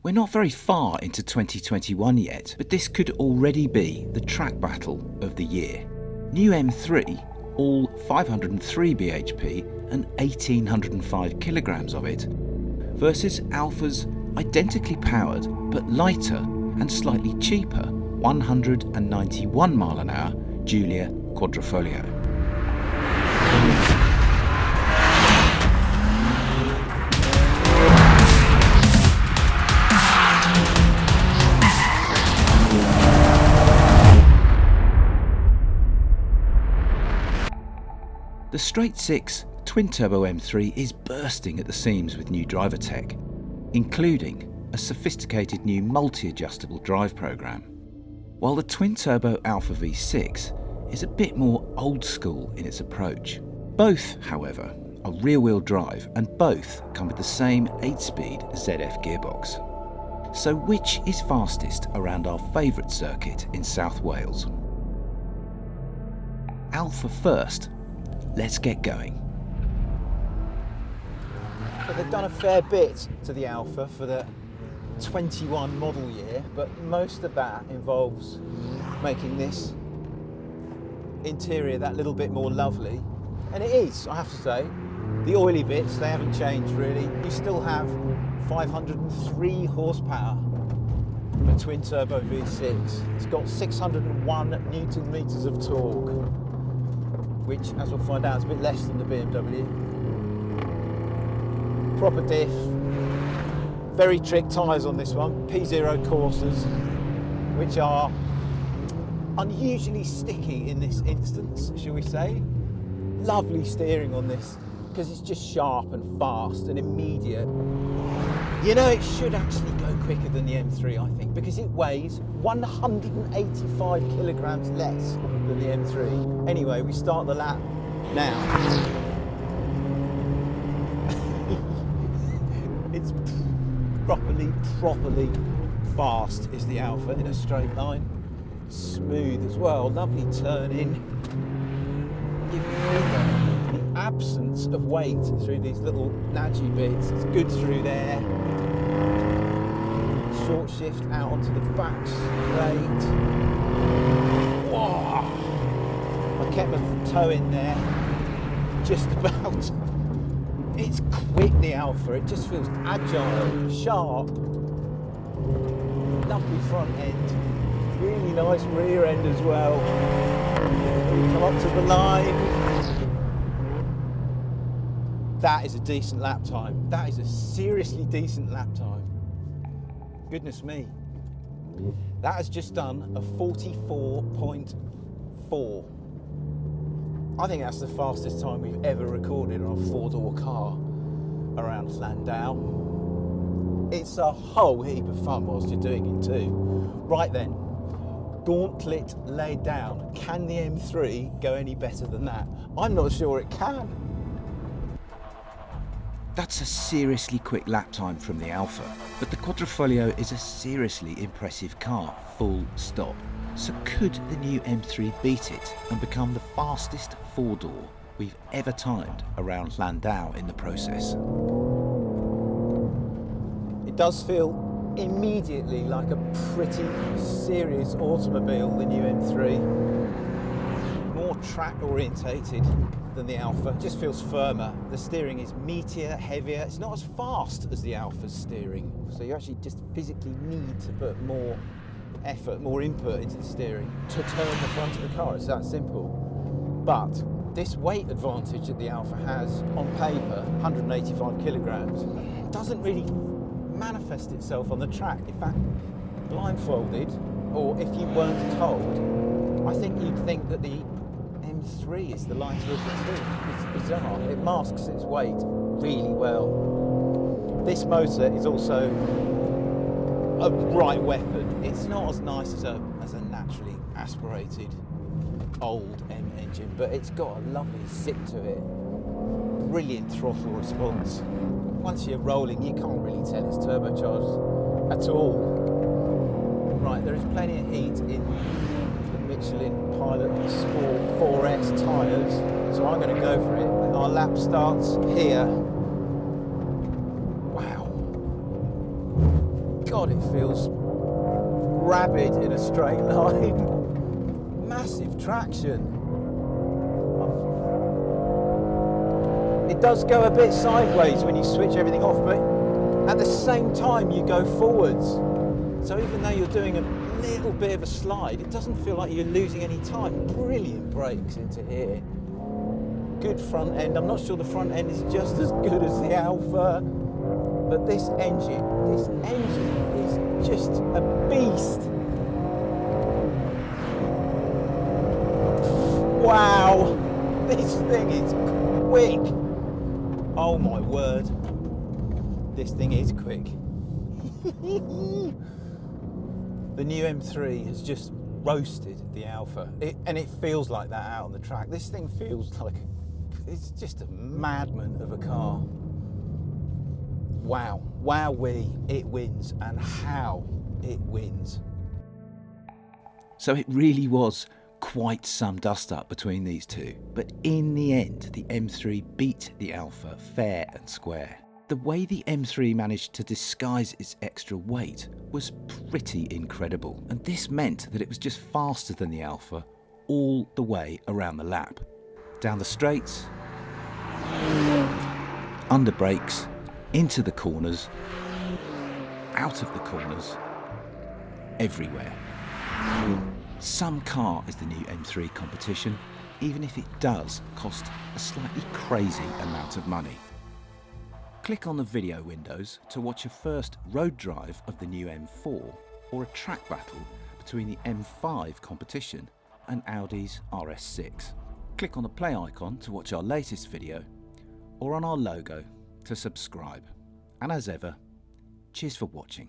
We're not very far into 2021 yet, but this could already be the track battle of the year. New M3, all 503 bhp and 1805 kilograms of it, versus Alfa's identically powered but lighter and slightly cheaper 191 mile an hour Giulia Quadrifoglio. The straight-six twin-turbo M3 is bursting at the seams with new driver tech, including a sophisticated new multi-adjustable drive program, while the twin-turbo Alfa V6 is a bit more old-school in its approach. Both, however, are rear-wheel drive and both come with the same 8-speed ZF gearbox. So which is fastest around our favourite circuit in South Wales? Alfa first. Let's get going. So they've done a fair bit to the Alfa for the 21 model year, but most of that involves making this interior that little bit more lovely. And it is, I have to say. The oily bits, they haven't changed really. You still have 503 horsepower, a twin turbo V6. It's got 601 Newton meters of torque, which, as we'll find out, is a bit less than the BMW. Proper diff, very trick tyres on this one, P0 coursers, which are unusually sticky in this instance, shall we say. Lovely steering on this, because it's just sharp and fast and immediate. You know, it should actually go quicker than the M3, I think, because it weighs 185 kilograms less than the M3. Anyway, we start the lap now. It's properly fast is the Alfa in a straight line. Smooth as well, lovely turn in. You can feel the absence of weight through these little nudgy bits. It's good through there. Short shift out onto the back straight. Whoa! I kept my toe in there, just about. It's quick, the Alfa. It just feels agile, sharp. Lovely front end. Really nice rear end as well. We come up to the line. That is a decent lap time. That is a seriously decent lap time. Goodness me. That has just done a 44.4. I think that's the fastest time we've ever recorded on a four-door car around Llandow. It's a whole heap of fun whilst you're doing it too. Right then, gauntlet laid down. Can the M3 go any better than that? I'm not sure it can. That's a seriously quick lap time from the Alfa, but the Quadrifoglio is a seriously impressive car, full stop. So could the new M3 beat it and become the fastest four-door we've ever timed around Llandow in the process? It does feel immediately like a pretty serious automobile, the new M3. More track orientated than the Alfa, it just feels firmer. The steering is meatier, heavier. It's not as fast as the Alfa's steering, so you actually just physically need to put more effort, more input into the steering to turn the front of the car. It's that simple. But this weight advantage that the Alfa has on paper, 185 kilograms, doesn't really manifest itself on the track. In fact, blindfolded, or if you weren't told, I think you'd think that the M3 is the lighter of the two. It's bizarre. It masks its weight really well. This motor is also a right weapon. It's not as nice as a naturally aspirated old M engine, but it's got a lovely zip to it. Brilliant throttle response. Once you're rolling, you can't really tell it's turbocharged at all. Right, there is plenty of heat in the Michelin Pilot Sport 4S tyres, so I'm going to go for it. Our lap starts here. Wow. God, it feels rabid in a straight line. Massive traction. It does go a bit sideways when you switch everything off, but at the same time you go forwards. So even though you're doing a little bit of a slide, it doesn't feel like you're losing any time. Brilliant brakes into here. Good front end. I'm not sure the front end is just as good as the Alfa, but this engine is just a beast. Wow, this thing is quick. Oh my word, this thing is quick. The new M3 has just roasted the Alfa, and it feels like that out on the track. This thing feels like it's just a madman of a car. Wow, wowee, it wins, and how it wins. So it really was quite some dust up between these two, but in the end the M3 beat the Alfa fair and square. The way the M3 managed to disguise its extra weight was pretty incredible, and this meant that it was just faster than the Alfa all the way around the lap. Down the straights, under brakes, into the corners, out of the corners, everywhere. Some car is the new M3 competition, even if it does cost a slightly crazy amount of money. Click on the video windows to watch a first road drive of the new M4 or a track battle between the M5 competition and Audi's RS6. Click on the play icon to watch our latest video or on our logo to subscribe. And as ever, cheers for watching.